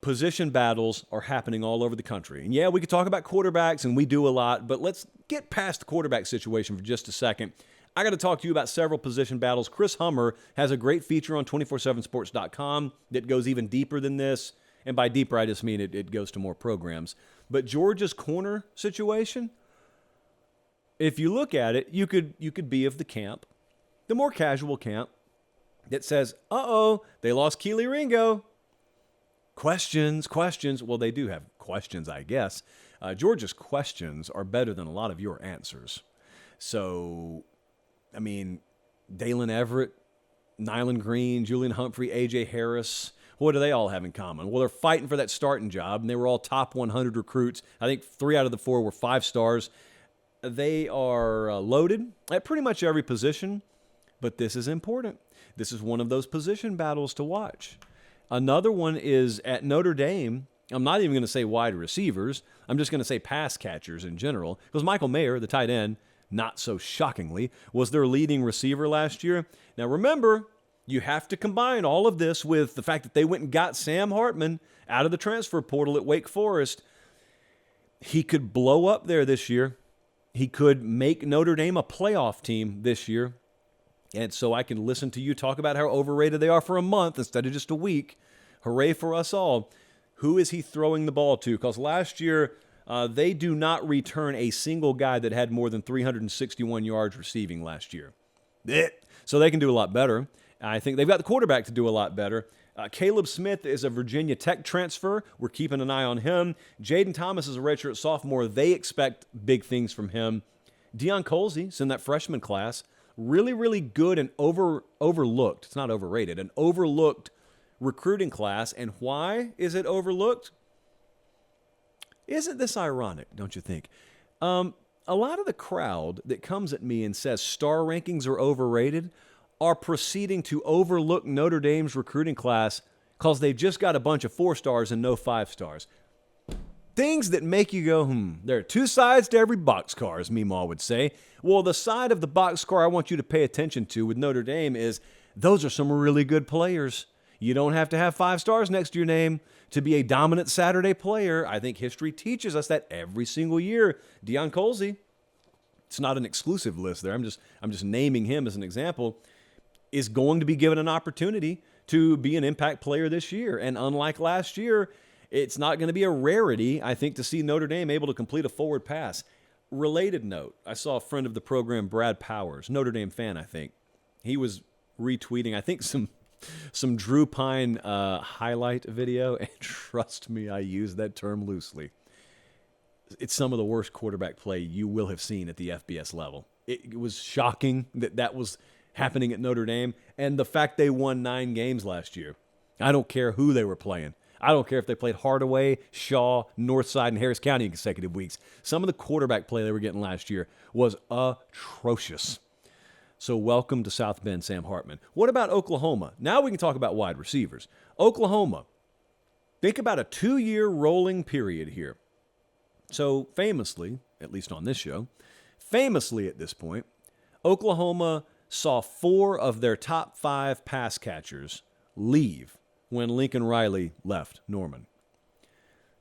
position battles are happening all over the country. And yeah, we could talk about quarterbacks, and we do a lot, but let's get past the quarterback situation for just a second. I got to talk to you about several position battles. Chris Hummer has a great feature on 247sports.com that goes even deeper than this. And by deeper, I just mean it goes to more programs. But Georgia's corner situation, if you look at it, you could be of the camp, the more casual camp, that says, they lost Keely Ringo. Questions. Well, they do have questions, I guess. Georgia's questions are better than a lot of your answers. So, I mean, Dalen Everett, Nyland Green, Julian Humphrey, A.J. Harris, what do they all have in common? Well, they're fighting for that starting job, and they were all top 100 recruits. I think 3 out of the 4 were 5 stars. They are loaded at pretty much every position, but this is important. This is one of those position battles to watch. Another one is at Notre Dame. I'm not even going to say wide receivers. I'm just going to say pass catchers in general, because Michael Mayer, the tight end, not so shockingly, was their leading receiver last year. Now remember, you have to combine all of this with the fact that they went and got Sam Hartman out of the transfer portal at Wake Forest. He could blow up there this year. He could make Notre Dame a playoff team this year. And so I can listen to you talk about how overrated they are for a month instead of just a week. Hooray for us all. Who is he throwing the ball to? Because last year, they do not return a single guy that had more than 361 yards receiving last year. So they can do a lot better. I think they've got the quarterback to do a lot better. Caleb Smith is a Virginia Tech transfer. We're keeping an eye on him. Jaden Thomas is a redshirt sophomore. They expect big things from him. Deion Colsey's in that freshman class. Really, really good and overlooked. It's not overrated. An overlooked recruiting class. And why is it overlooked? Isn't this ironic, don't you think? A lot of the crowd that comes at me and says star rankings are overrated are proceeding to overlook Notre Dame's recruiting class because they've just got a bunch of 4 stars and no 5 stars. Things that make you go, there are 2 sides to every boxcar, as Meemaw would say. Well, the side of the boxcar I want you to pay attention to with Notre Dame is those are some really good players. You don't have to have 5 stars next to your name to be a dominant Saturday player. I think history teaches us that every single year. Deion Colsey, it's not an exclusive list there. I'm just naming him as an example, is going to be given an opportunity to be an impact player this year. And unlike last year, it's not going to be a rarity, I think, to see Notre Dame able to complete a forward pass. Related note, I saw a friend of the program, Brad Powers, Notre Dame fan, I think. He was retweeting, I think, some Drew Pine highlight video, and trust me, I use that term loosely. It's some of the worst quarterback play you will have seen at the FBS level. It was shocking that was happening at Notre Dame, and the fact they won 9 games last year. I don't care who they were playing. I don't care if they played Hardaway, Shaw, Northside, and Harris County in consecutive weeks. Some of the quarterback play they were getting last year was atrocious. So welcome to South Bend, Sam Hartman. What about Oklahoma? Now we can talk about wide receivers. Oklahoma, think about a 2-year rolling period here. So famously, at least on this show, famously at this point, Oklahoma saw 4 of their top 5 pass catchers leave when Lincoln Riley left Norman.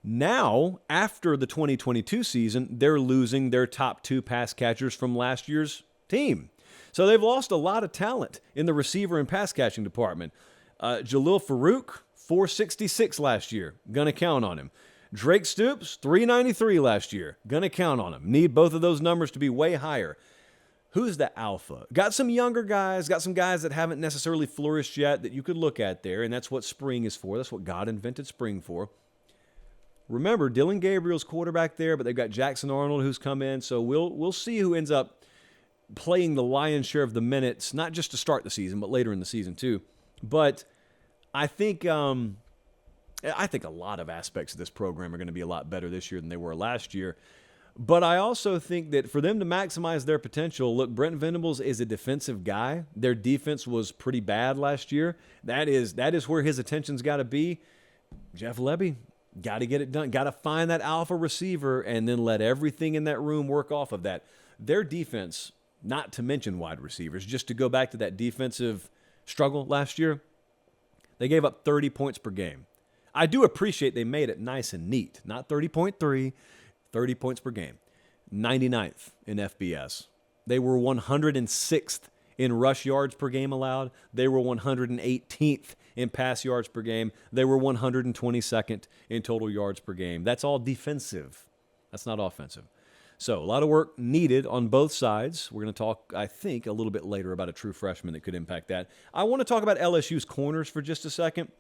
Now, after the 2022 season, they're losing their top 2 pass catchers from last year's team. So they've lost a lot of talent in the receiver and pass catching department. Jalil Farouk, 466 last year. Gonna count on him. Drake Stoops, 393 last year. Gonna count on him. Need both of those numbers to be way higher. Who's the alpha? Got some younger guys, got some guys that haven't necessarily flourished yet that you could look at there, and that's what spring is for. That's what God invented spring for. Remember, Dylan Gabriel's quarterback there, but they've got Jackson Arnold who's come in, so we'll see who ends up playing the lion's share of the minutes, not just to start the season, but later in the season too. But I think a lot of aspects of this program are going to be a lot better this year than they were last year. But I also think that for them to maximize their potential, look, Brent Venables is a defensive guy. Their defense was pretty bad last year. That is where his attention's got to be. Jeff Lebby, got to get it done. Got to find that alpha receiver and then let everything in that room work off of that. Their defense, not to mention wide receivers, just to go back to that defensive struggle last year, they gave up 30 points per game. I do appreciate they made it nice and neat. Not 30.3, 30 points per game. 99th in FBS. They were 106th in rush yards per game allowed. They were 118th in pass yards per game. They were 122nd in total yards per game. That's all defensive. That's not offensive. So a lot of work needed on both sides. We're going to talk, I think, a little bit later about a true freshman that could impact that. I want to talk about LSU's corners for just a second.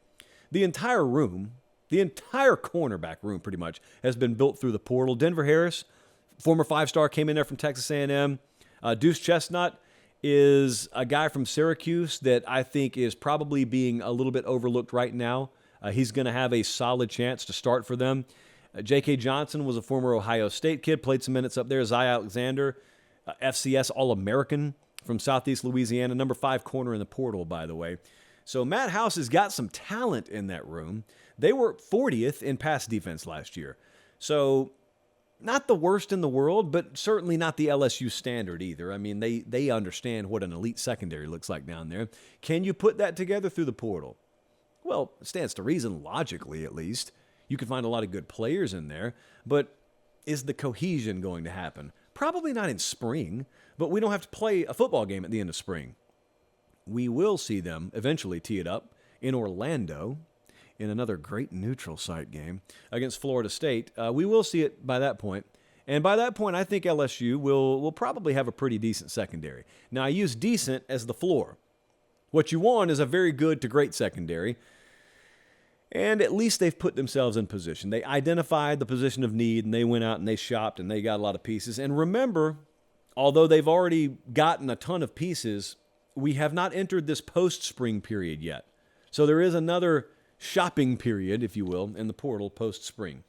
The entire room, the entire cornerback room pretty much, has been built through the portal. Denver Harris, former 5-star, came in there from Texas A&M. Deuce Chestnut is a guy from Syracuse that I think is probably being a little bit overlooked right now. He's going to have a solid chance to start for them. J.K. Johnson was a former Ohio State kid, played some minutes up there. Zy Alexander, FCS All-American from Southeast Louisiana, number 5 corner in the portal, by the way. So Matt House has got some talent in that room. They were 40th in pass defense last year. So not the worst in the world, but certainly not the LSU standard either. I mean, they understand what an elite secondary looks like down there. Can you put that together through the portal? Well, it stands to reason, logically at least. You can find a lot of good players in there, but is the cohesion going to happen? Probably not in spring, but we don't have to play a football game at the end of spring. We will see them eventually tee it up in Orlando in another great neutral site game against Florida State. We will see it by that point. And by that point, I think LSU will probably have a pretty decent secondary. Now, I use decent as the floor. What you want is a very good to great secondary. And at least they've put themselves in position. They identified the position of need, and they went out and they shopped, and they got a lot of pieces. And remember, although they've already gotten a ton of pieces, we have not entered this post-spring period yet. So there is another shopping period, if you will, in the portal post-spring.